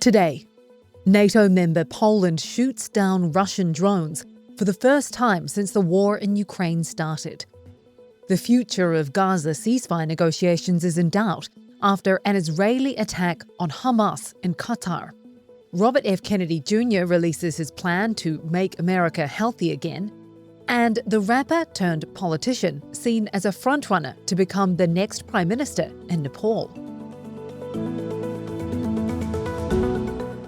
Today, NATO member Poland shoots down Russian drones for the first time since the war in Ukraine started. The future of Gaza ceasefire negotiations is in doubt after an Israeli attack on Hamas in Qatar. Robert F. Kennedy Jr. releases his plan to make America healthy again, and the rapper turned politician seen as a frontrunner to become the next prime minister in Nepal.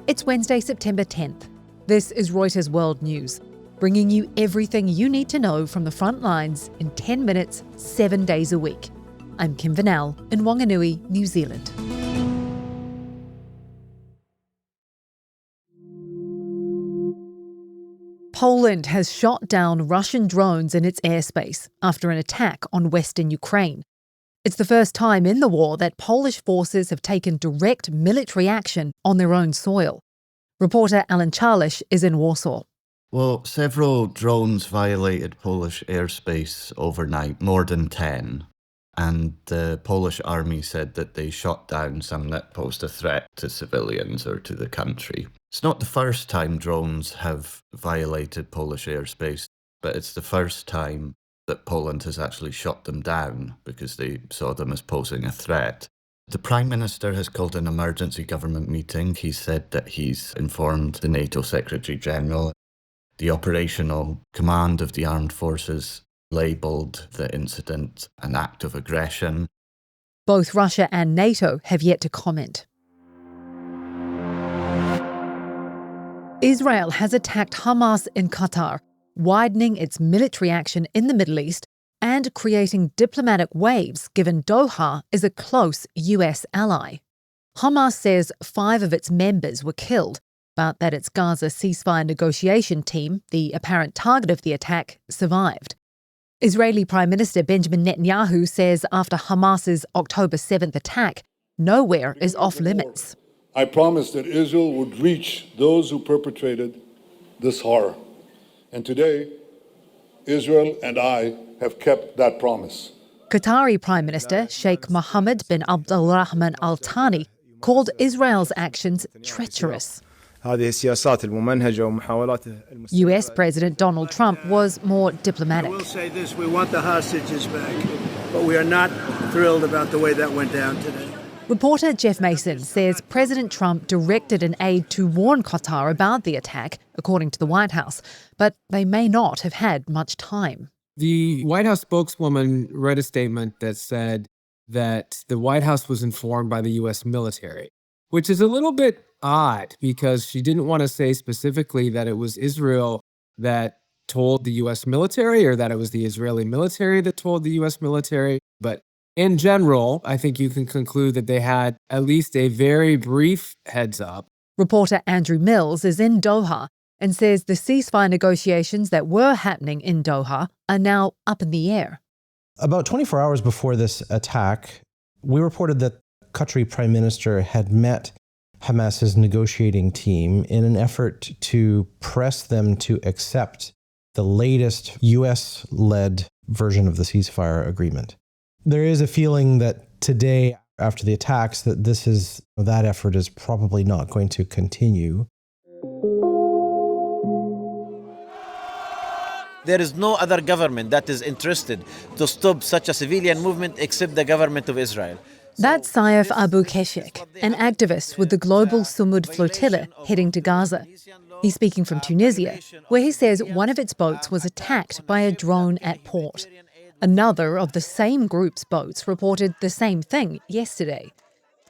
It's Wednesday, September 10th. This is Reuters World News, bringing you everything you need to know from the front lines in 10 minutes, 7 days a week. I'm Kim Vanel in Wanganui, New Zealand. Poland has shot down Russian drones in its airspace after an attack on western Ukraine. It's the first time in the war that Polish forces have taken direct military action on their own soil. Reporter Alan Charlish is in Warsaw. Well, several drones violated Polish airspace overnight, more than 10. And the Polish army said that they shot down some that posed a threat to civilians or to the country. It's not the first time drones have violated Polish airspace, but it's the first time that Poland has actually shot them down because they saw them as posing a threat. The Prime Minister has called an emergency government meeting. He said that he's informed the NATO Secretary General. The operational command of the armed forces labelled the incident an act of aggression. Both Russia and NATO have yet to comment. Israel has attacked Hamas in Qatar, widening its military action in the Middle East and creating diplomatic waves given Doha is a close US ally. Hamas says 5 of its members were killed, but that its Gaza ceasefire negotiation team, the apparent target of the attack, survived. Israeli Prime Minister Benjamin Netanyahu says after Hamas's October 7th attack, nowhere is off limits. I promised that Israel would reach those who perpetrated this horror. And today, Israel and I have kept that promise. Qatari Prime Minister Sheikh Mohammed bin Abdulrahman Al Thani called Israel's actions treacherous. US President Donald Trump was more diplomatic. I will say this, we want the hostages back, but we are not thrilled about the way that went down today. Reporter Jeff Mason says President Trump directed an aide to warn Qatar about the attack, according to the White House, but they may not have had much time. The White House spokeswoman read a statement that said that the White House was informed by the U.S. military, which is a little bit odd because she didn't want to say specifically that it was Israel that told the U.S. military or that it was the Israeli military that told the U.S. military. But in general, I think you can conclude that they had at least a very brief heads up. Reporter Andrew Mills is in Doha and says the ceasefire negotiations that were happening in Doha are now up in the air. About 24 hours before this attack, we reported that Qatari Prime Minister had met Hamas's negotiating team in an effort to press them to accept the latest US-led version of the ceasefire agreement. There is a feeling that today, after the attacks, that effort is probably not going to continue. There is no other government that is interested to stop such a civilian movement except the government of Israel. That's Saif Abu Keshek, an activist with the global Sumud flotilla heading to Gaza. He's speaking from Tunisia, where he says one of its boats was attacked by a drone at port. Another of the same group's boats reported the same thing yesterday.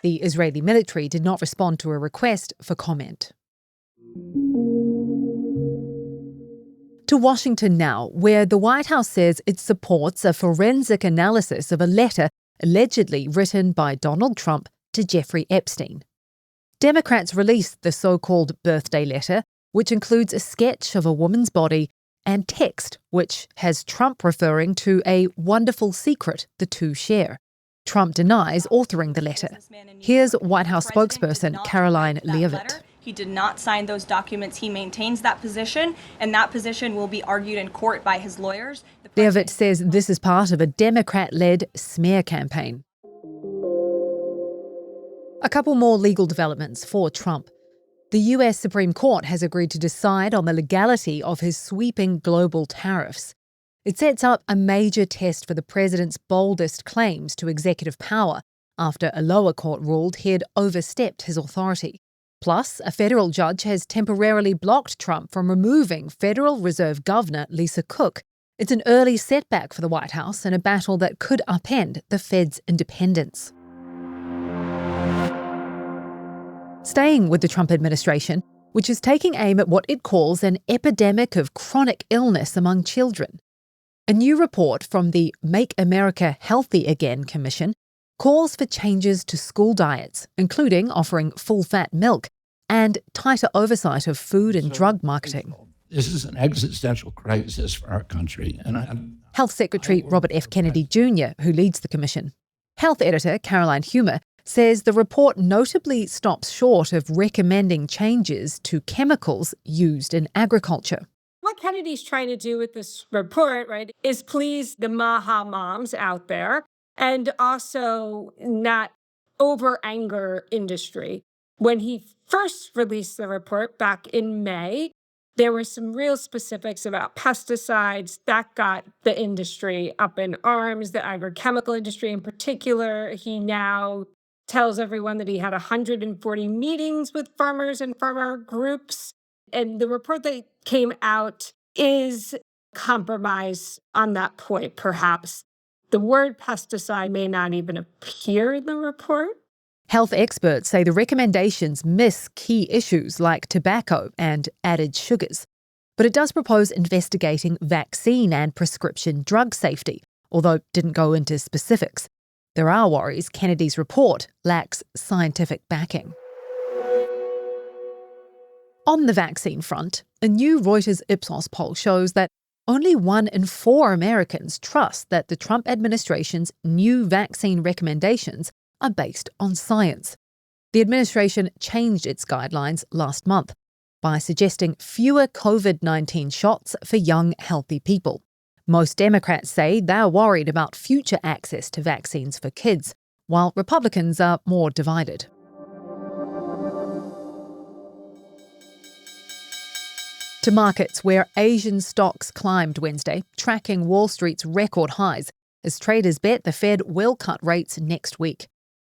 The Israeli military did not respond to a request for comment. To Washington now, where the White House says it supports a forensic analysis of a letter allegedly written by Donald Trump to Jeffrey Epstein. Democrats released the so-called birthday letter, which includes a sketch of a woman's body and text which has Trump referring to a wonderful secret the two share. Trump denies authoring the letter. Here's White House spokesperson Caroline Leavitt. He did not sign those documents. He maintains that position, and that position will be argued in court by his lawyers. Leavitt says this is part of a Democrat-led smear campaign. A couple more legal developments for Trump. The US Supreme Court has agreed to decide on the legality of his sweeping global tariffs. It sets up a major test for the president's boldest claims to executive power after a lower court ruled he had overstepped his authority. Plus, a federal judge has temporarily blocked Trump from removing Federal Reserve Governor Lisa Cook. It's an early setback for the White House in a battle that could upend the Fed's independence. Staying with the Trump administration, which is taking aim at what it calls an epidemic of chronic illness among children. A new report from the Make America Healthy Again Commission calls for changes to school diets, including offering full-fat milk and tighter oversight of food and drug marketing. This is an existential crisis for our country. Health Secretary Robert F. Kennedy Jr., who leads the commission. Health editor Caroline Humer says the report notably stops short of recommending changes to chemicals used in agriculture. What Kennedy's trying to do with this report, right, is please the Maha moms out there and also not over-anger industry. When he first released the report back in May, there were some real specifics about pesticides that got the industry up in arms, the agrochemical industry in particular. He now tells everyone that he had 140 meetings with farmers and farmer groups. And the report that came out is compromise on that point, perhaps. The word pesticide may not even appear in the report. Health experts say the recommendations miss key issues like tobacco and added sugars. But it does propose investigating vaccine and prescription drug safety, although it didn't go into specifics. There are worries Kennedy's report lacks scientific backing. On the vaccine front, a new Reuters Ipsos poll shows that only 1 in 4 Americans trust that the Trump administration's new vaccine recommendations are based on science. The administration changed its guidelines last month by suggesting fewer COVID-19 shots for young, healthy people. Most Democrats say they're worried about future access to vaccines for kids, while Republicans are more divided. To markets where Asian stocks climbed Wednesday, tracking Wall Street's record highs as traders bet the Fed will cut rates next week.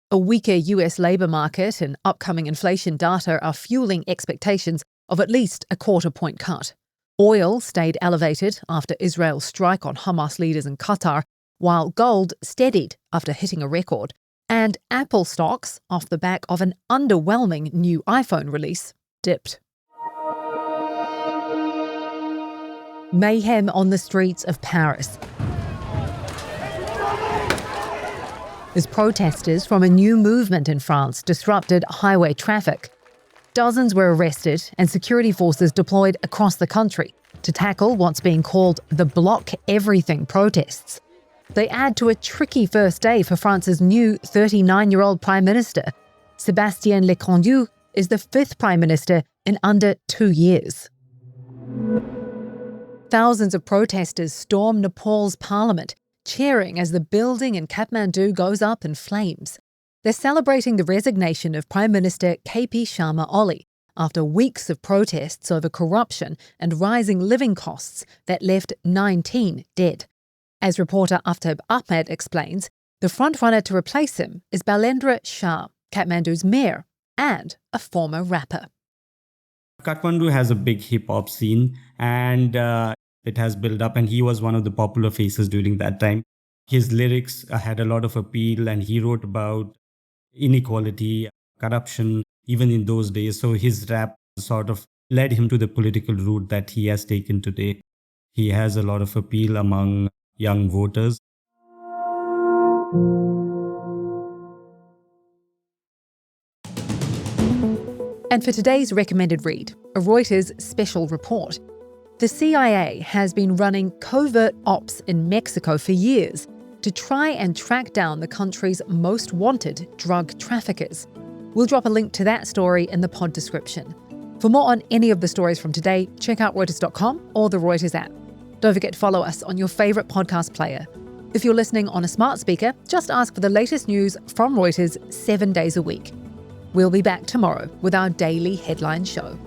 A weaker US labour market and upcoming inflation data are fueling expectations of at least a quarter-point cut. Oil stayed elevated after Israel's strike on Hamas leaders in Qatar, while gold steadied after hitting a record. And Apple stocks, off the back of an underwhelming new iPhone release, dipped. Mayhem on the streets of Paris as protesters from a new movement in France disrupted highway traffic. Dozens were arrested and security forces deployed across the country to tackle what's being called the Block Everything protests. They add to a tricky first day for France's new 39-year-old Prime Minister. Sébastien Lecornu is the 5th Prime Minister in under 2 years. Thousands of protesters storm Nepal's parliament, cheering as the building in Kathmandu goes up in flames. They're celebrating the resignation of Prime Minister KP Sharma Oli after weeks of protests over corruption and rising living costs that left 19 dead. As reporter Aftab Ahmed explains, the frontrunner to replace him is Balendra Shah, Kathmandu's mayor and a former rapper. Kathmandu has a big hip-hop scene and it has built up, and he was one of the popular faces during that time. His lyrics had a lot of appeal and he wrote about inequality, corruption, even in those days. So his rap sort of led him to the political route that he has taken today. He has a lot of appeal among young voters. And for today's recommended read, a Reuters special report. The CIA has been running covert ops in Mexico for years to try and track down the country's most wanted drug traffickers. We'll drop a link to that story in the pod description. For more on any of the stories from today, check out Reuters.com or the Reuters app. Don't forget to follow us on your favourite podcast player. If you're listening on a smart speaker, just ask for the latest news from Reuters 7 days a week. We'll be back tomorrow with our daily headline show.